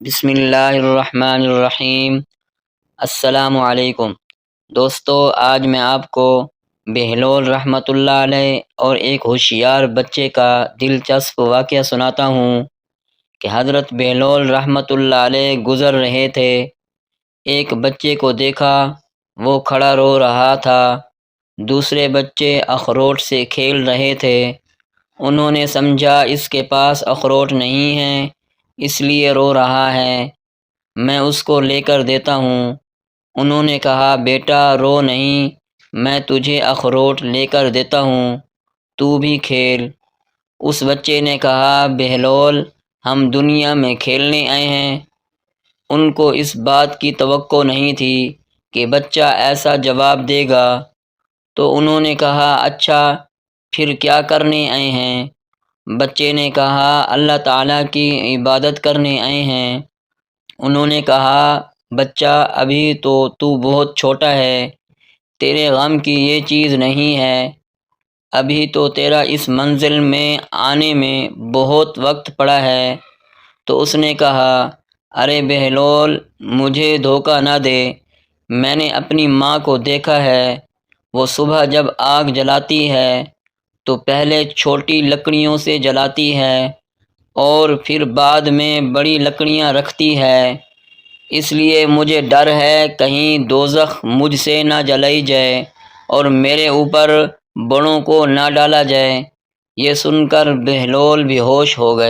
بسم اللہ الرحمن الرحیم۔ السلام علیکم دوستو، آج میں آپ کو بہلول رحمۃ اللہ علیہ اور ایک ہوشیار بچے کا دلچسپ واقعہ سناتا ہوں کہ حضرت بہلول رحمۃ اللہ علیہ گزر رہے تھے۔ ایک بچے کو دیکھا، وہ کھڑا رو رہا تھا۔ دوسرے بچے اخروٹ سے کھیل رہے تھے۔ انہوں نے سمجھا اس کے پاس اخروٹ نہیں ہیں، اس لیے رو رہا ہے، میں اس کو لے کر دیتا ہوں۔ انہوں نے کہا، بیٹا رو نہیں، میں تجھے اخروٹ لے کر دیتا ہوں، تو بھی کھیل۔ اس بچے نے کہا، بہلول ہم دنیا میں کھیلنے آئے ہیں۔ ان کو اس بات کی توقع نہیں تھی کہ بچہ ایسا جواب دے گا، تو انہوں نے کہا، اچھا پھر کیا کرنے آئے ہیں؟ بچے نے کہا، اللہ تعالیٰ کی عبادت کرنے آئے ہیں۔ انہوں نے کہا، بچہ ابھی تو بہت چھوٹا ہے، تیرے غم کی یہ چیز نہیں ہے، ابھی تو تیرا اس منزل میں آنے میں بہت وقت پڑا ہے۔ تو اس نے کہا، ارے بہلول مجھے دھوکہ نہ دے، میں نے اپنی ماں کو دیکھا ہے، وہ صبح جب آگ جلاتی ہے تو پہلے چھوٹی لکڑیوں سے جلاتی ہے اور پھر بعد میں بڑی لکڑیاں رکھتی ہے، اس لیے مجھے ڈر ہے کہیں دوزخ مجھ سے نہ جلائی جائے اور میرے اوپر بڑوں کو نہ ڈالا جائے۔ یہ سن کر بہلول بے ہوش ہو گئے۔